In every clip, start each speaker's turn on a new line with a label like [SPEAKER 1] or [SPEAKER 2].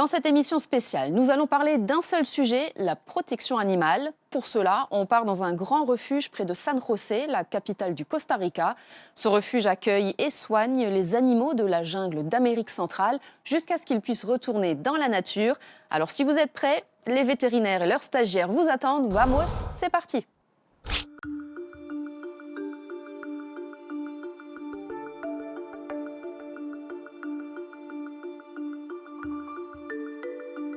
[SPEAKER 1] Dans cette émission spéciale, nous allons parler d'un seul sujet, la protection animale. Pour cela, on part dans un grand refuge près de San José, la capitale du Costa Rica. Ce refuge accueille et soigne les animaux de la jungle d'Amérique centrale jusqu'à ce qu'ils puissent retourner dans la nature. Alors si vous êtes prêts, les vétérinaires et leurs stagiaires vous attendent. Vamos, c'est parti!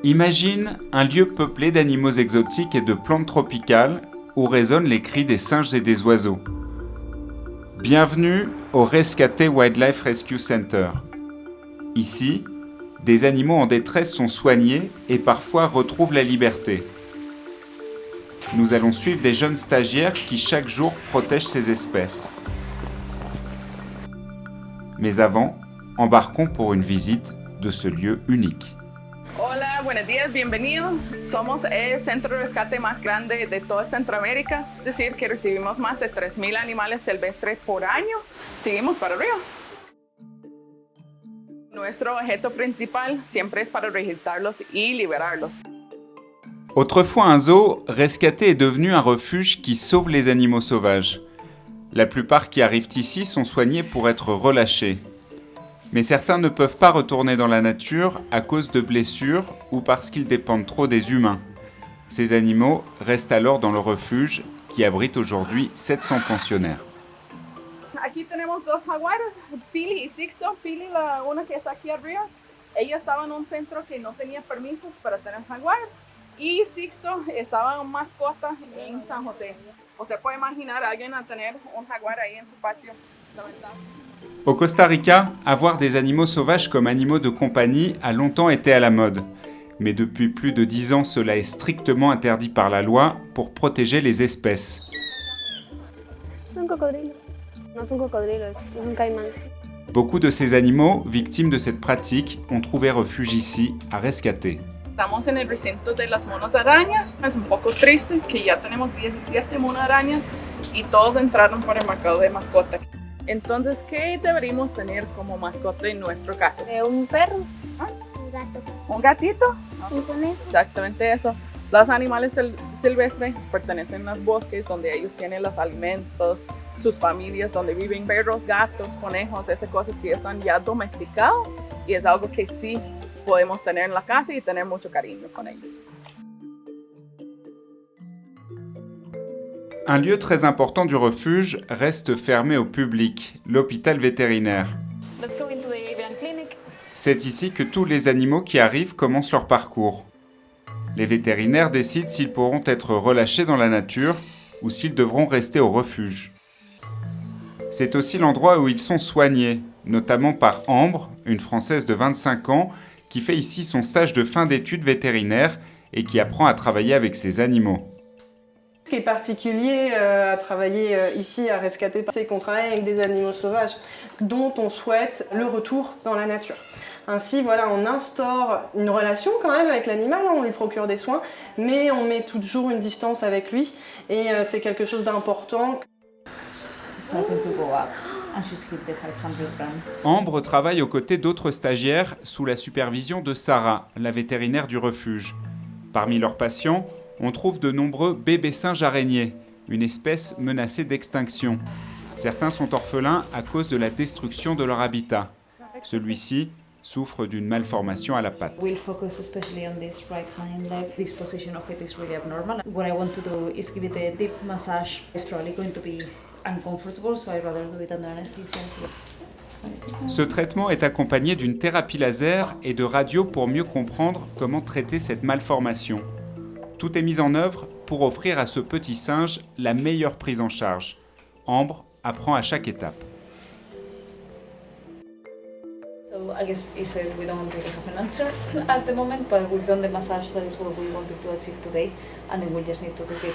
[SPEAKER 2] Imagine un lieu peuplé d'animaux exotiques et de plantes tropicales où résonnent les cris des singes et des oiseaux. Bienvenue au Rescate Wildlife Rescue Center. Ici, des animaux en détresse sont soignés et parfois retrouvent la liberté. Nous allons suivre des jeunes stagiaires qui chaque jour protègent ces espèces. Mais avant, embarquons pour une visite de ce lieu unique.
[SPEAKER 3] Hola, buenos días, bienvenido. Somos el centro de rescate más grande de toda Centroamérica, es decir, que recibimos más de 3,000 animales silvestres por año. Seguimos para arriba. Nuestro objeto principal siempre es para registrarlos y liberarlos.
[SPEAKER 2] Autrefois un zoo, Rescate est devenu un refuge qui sauve les animaux sauvages. La plupart qui arrivent ici sont soignés pour être relâchés. Mais certains ne peuvent pas retourner dans la nature à cause de blessures ou parce qu'ils dépendent trop des humains. Ces animaux restent alors dans le refuge qui abrite aujourd'hui 700 pensionnaires.
[SPEAKER 3] Aquí tenemos dos jaguares, Pili y Sixto. Pili, la una que está aquí arriba, ella estaba en un centro que no tenía permisos para tener jaguar. Y Sixto estaba en mascota en San José. O se puede imaginar a alguien a tener un jaguar ahí en su patio. La verdad.
[SPEAKER 2] Au Costa Rica, avoir des animaux sauvages comme animaux de compagnie a longtemps été à la mode. Mais depuis plus de 10 ans, cela est strictement interdit par la loi pour protéger les espèces.
[SPEAKER 4] Un cocodrilo. No es un cocodrilo, es un caimán.
[SPEAKER 2] Beaucoup de ces animaux, victimes de cette pratique, ont trouvé refuge ici, à Rescate.
[SPEAKER 3] Estamos en el recinto de las monas arañas. Es un poco triste que ya tenemos 17 monas arañas y todos entraron por el mercado de mascota. Entonces, ¿qué deberíamos tener como mascota en nuestro caso?
[SPEAKER 4] Un perro.
[SPEAKER 5] Un gato.
[SPEAKER 3] ¿Un gatito?
[SPEAKER 5] Un conejo.
[SPEAKER 3] Exactamente eso. Los animales silvestres pertenecen a los bosques donde ellos tienen los alimentos, sus familias donde viven perros, gatos, conejos, esas cosas sí están ya domesticados y es algo que sí podemos tener en la casa y tener mucho cariño con ellos.
[SPEAKER 2] Un lieu très important du refuge reste fermé au public, l'hôpital vétérinaire.
[SPEAKER 4] Let's go into the avian clinic.
[SPEAKER 2] C'est ici que tous les animaux qui arrivent commencent leur parcours. Les vétérinaires décident s'ils pourront être relâchés dans la nature ou s'ils devront rester au refuge. C'est aussi l'endroit où ils sont soignés, notamment par Ambre, une Française de 25 ans, qui fait ici son stage de fin d'études vétérinaires et qui apprend à travailler avec ces animaux.
[SPEAKER 6] Ce qui est particulier à travailler ici à Rescate, c'est qu'on travaille avec des animaux sauvages dont on souhaite le retour dans la nature. Ainsi, voilà, on instaure une relation quand même avec l'animal, on lui procure des soins, mais on met toujours une distance avec lui et c'est quelque chose d'important.
[SPEAKER 2] Ambre travaille aux côtés d'autres stagiaires sous la supervision de Sarah, la vétérinaire du refuge. Parmi leurs patients, on trouve de nombreux bébés singes araignées, une espèce menacée d'extinction. Certains sont orphelins à cause de la destruction de leur habitat. Celui-ci souffre d'une malformation à la patte.
[SPEAKER 7] We'll focus especially on this right hind leg. This position of it is really abnormal. What I want to do is give it a deep massage. It's probably going to be uncomfortable, so I'd rather do it under anesthesia.
[SPEAKER 2] Ce traitement est accompagné d'une thérapie laser et de radio pour mieux comprendre comment traiter cette malformation. Tout est mis en œuvre pour offrir à ce petit singe la meilleure prise en charge. Ambre apprend à chaque étape.
[SPEAKER 7] So I guess we don't really have an answer at the moment, but we've done the massage. That is what we wanted to achieve today, and then we'll just need to repeat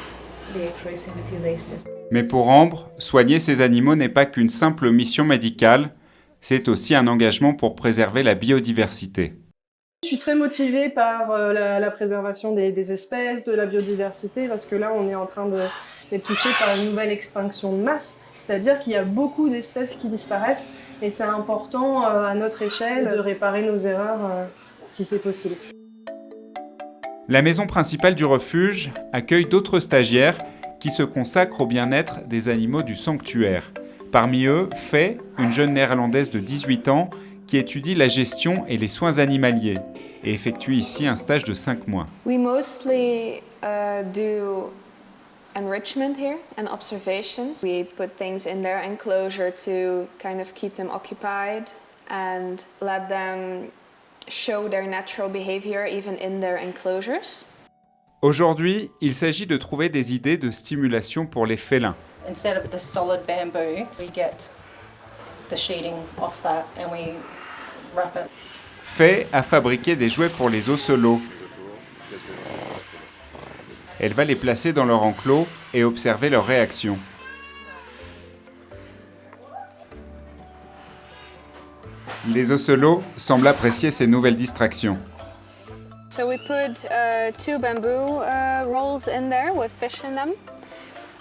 [SPEAKER 7] the X-rays in a few days.
[SPEAKER 2] Mais pour Ambre, soigner ces animaux n'est pas qu'une simple mission médicale, c'est aussi un engagement pour préserver la biodiversité.
[SPEAKER 6] Je suis très motivée par la préservation des espèces, de la biodiversité, parce que là on est en train d'être touché par une nouvelle extinction de masse. C'est-à-dire qu'il y a beaucoup d'espèces qui disparaissent et c'est important à notre échelle de réparer nos erreurs si c'est possible.
[SPEAKER 2] La maison principale du refuge accueille d'autres stagiaires qui se consacrent au bien-être des animaux du sanctuaire. Parmi eux, Faye, une jeune néerlandaise de 18 ans qui étudie la gestion et les soins animaliers et effectue ici un stage de 5 mois.
[SPEAKER 8] We mostly do enrichment here and observations. We put things in their enclosure to kind of keep them occupied and let them show their natural behavior even in their enclosures.
[SPEAKER 2] Aujourd'hui, il s'agit de trouver des idées de stimulation pour les félins.
[SPEAKER 9] Instead of the solid bamboo, we get the sheeting off that and we wrap it.
[SPEAKER 2] Faye a fabriqué des jouets pour les ocelots. Elle va les placer dans leur enclos et observer leur réaction. Les ocelots semblent apprécier ces nouvelles distractions.
[SPEAKER 8] So we put 2 bamboo rolls in there with fish in them.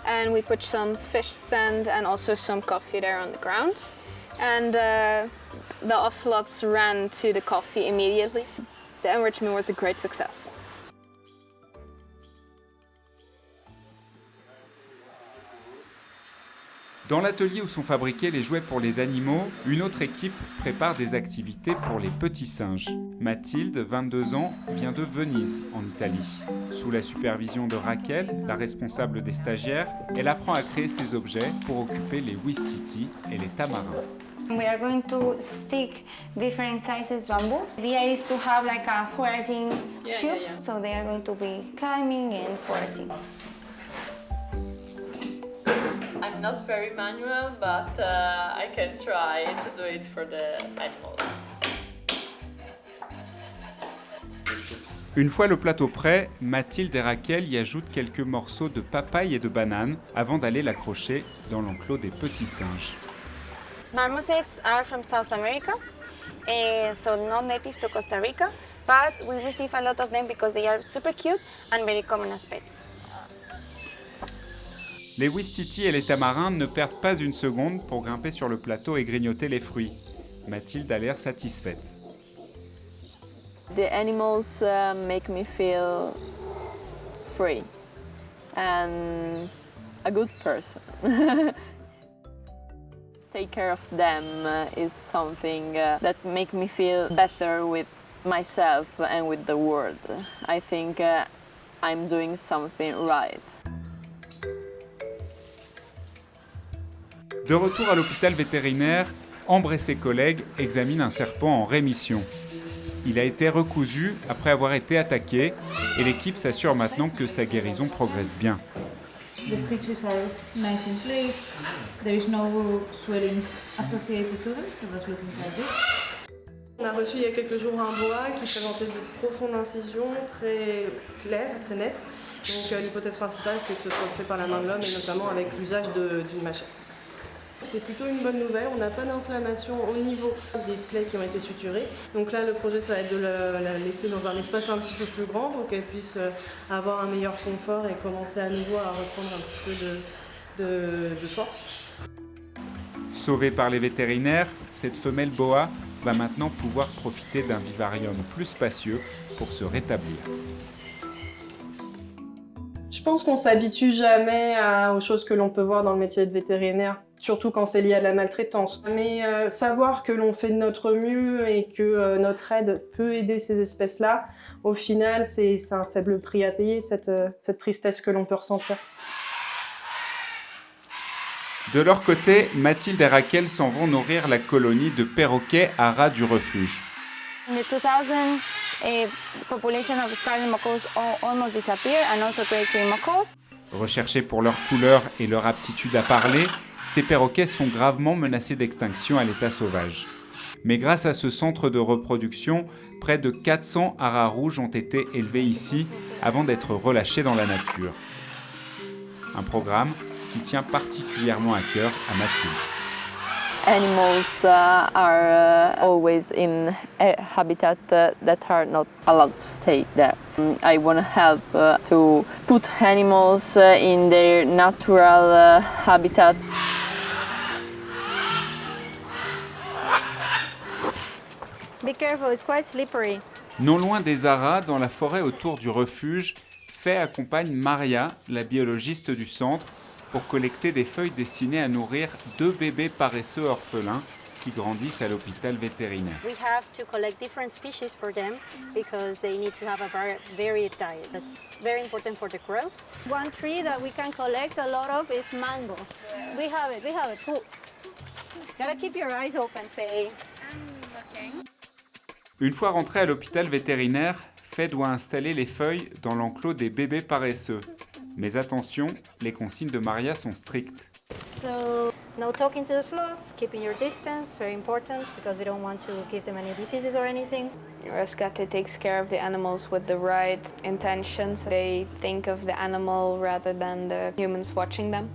[SPEAKER 8] And we put some fish sand and also some coffee there on the ground. And the ocelots ran to the coffee immediately. The enrichment was a great success.
[SPEAKER 2] Dans l'atelier où sont fabriqués les jouets pour les animaux, une autre équipe prépare des activités pour les petits singes. Mathilde, 22 ans, vient de Venise, en Italie. Sous la supervision de Raquel, la responsable des stagiaires, elle apprend à créer ces objets pour occuper les Ouistiti et les tamarins.
[SPEAKER 10] We are going to stick different sizes bamboos. The idea is to have like a foraging tubes, so they are going to be climbing and foraging.
[SPEAKER 11] I'm not very manual, but I can try to do it for the animals.
[SPEAKER 2] Une fois le plateau prêt, Mathilde et Raquel y ajoutent quelques morceaux de papaye et de banane avant d'aller l'accrocher dans l'enclos des petits singes.
[SPEAKER 10] Marmosets are from South America, so not native to Costa Rica, but we receive a lot of them because they are super cute and very common as pets.
[SPEAKER 2] Les Ouistiti et les tamarins ne perdent pas une seconde pour grimper sur le plateau et grignoter les fruits. Mathilde a l'air satisfaite.
[SPEAKER 11] The animals make me feel free and a good person. Take care of them is something that makes me feel better with myself and with the world. I think I'm doing something right.
[SPEAKER 2] De retour à l'hôpital vétérinaire, Ambre et ses collègues examinent un serpent en rémission. Il a été recousu après avoir été attaqué et l'équipe s'assure maintenant que sa guérison progresse bien.
[SPEAKER 7] The stitches are nice in place. There is no swelling associated to them, so that's looking quite good.
[SPEAKER 6] On a reçu il y a quelques jours un boa qui présentait de profondes incisions très claires, très nettes. Donc l'hypothèse principale, c'est que ce soit fait par la main de l'homme et notamment avec l'usage d'une machette. C'est plutôt une bonne nouvelle, on n'a pas d'inflammation au niveau des plaies qui ont été suturées. Donc là, le projet, ça va être de la laisser dans un espace un petit peu plus grand pour qu'elle puisse avoir un meilleur confort et commencer à nouveau à reprendre un petit peu de force.
[SPEAKER 2] Sauvée par les vétérinaires, cette femelle boa va maintenant pouvoir profiter d'un vivarium plus spacieux pour se rétablir.
[SPEAKER 6] Je pense qu'on s'habitue jamais aux choses que l'on peut voir dans le métier de vétérinaire, surtout quand c'est lié à la maltraitance. Mais savoir que l'on fait de notre mieux et que notre aide peut aider ces espèces-là, au final, c'est un faible prix à payer, cette tristesse que l'on peut ressentir.
[SPEAKER 2] De leur côté, Mathilde et Raquel s'en vont nourrir la colonie de perroquets à ras du refuge.
[SPEAKER 10] In the 2000, the population of scarlet macaws almost disappeared, and also great green macaws.
[SPEAKER 2] Recherchés pour leur couleur et leur aptitude à parler, ces perroquets sont gravement menacés d'extinction à l'état sauvage. Mais grâce à ce centre de reproduction, près de 400 haras rouges ont été élevés ici avant d'être relâchés dans la nature. Un programme qui tient particulièrement à cœur à Mathilde.
[SPEAKER 11] Animals are always in a habitat that are not allowed to stay there. I want to help to put animals in their natural habitat.
[SPEAKER 4] Be careful, it's quite slippery.
[SPEAKER 2] Non loin des Aras, dans la forêt autour du refuge, Faye accompagne Maria, la biologiste du centre, pour collecter des feuilles destinées à nourrir 2 bébés paresseux orphelins qui grandissent à l'hôpital vétérinaire.
[SPEAKER 12] We have to collect different species for them because they need to have a varied diet. That's very important for the growth.
[SPEAKER 4] One tree that we can collect a lot of is mango. We have it too. Gotta keep your eyes open, Faye.
[SPEAKER 2] Une fois rentrée à l'hôpital vétérinaire, Faye doit installer les feuilles dans l'enclos des bébés paresseux. Mais attention, les consignes de Maria sont strictes.
[SPEAKER 12] So, no talking to the sloths, keeping your distance, very important because we don't want to give them any diseases or anything.
[SPEAKER 8] Rescate takes care of the animals with the right intentions. They think of the animal rather than the humans watching them.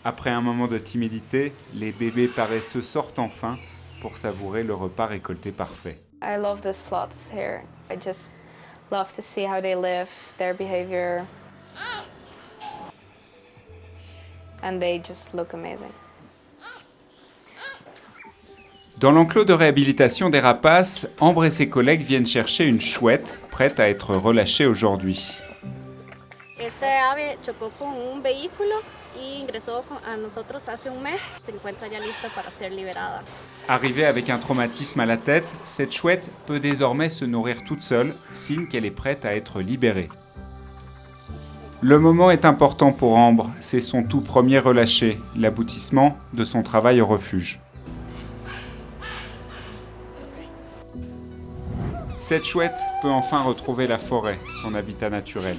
[SPEAKER 2] Après un moment de timidité, les bébés paresseux sortent enfin pour savourer le repas récolté par Faye.
[SPEAKER 8] I love the sloths here. I just love to see how they live, their behavior. And they just look amazing.
[SPEAKER 2] Dans l'enclos de réhabilitation des rapaces, Ambre et ses collègues viennent chercher une chouette prête à être relâchée aujourd'hui.
[SPEAKER 4] Este ave chocó con un vehículo y ingresó a nosotros hace un mes. Se encuentra ya lista para ser liberada.
[SPEAKER 2] Arrivée avec un traumatisme à la tête, cette chouette peut désormais se nourrir toute seule, signe qu'elle est prête à être libérée. Le moment est important pour Ambre, c'est son tout premier relâché, l'aboutissement de son travail au refuge. Cette chouette peut enfin retrouver la forêt, son habitat naturel.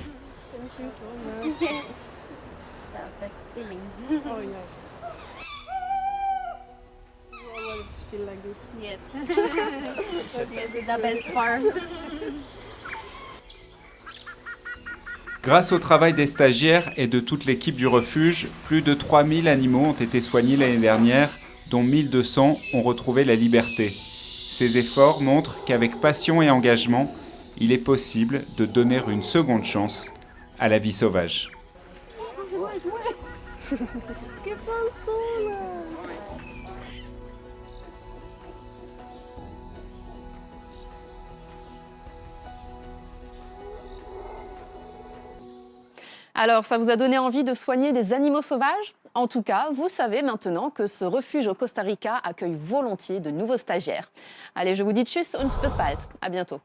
[SPEAKER 2] Grâce au travail des stagiaires et de toute l'équipe du refuge, plus de 3000 animaux ont été soignés l'année dernière, dont 1200 ont retrouvé la liberté. Ces efforts montrent qu'avec passion et engagement, il est possible de donner une seconde chance à la vie sauvage.
[SPEAKER 1] Alors, ça vous a donné envie de soigner des animaux sauvages ? En tout cas, vous savez maintenant que ce refuge au Costa Rica accueille volontiers de nouveaux stagiaires. Allez, je vous dis tchuss und bis bald. À bientôt.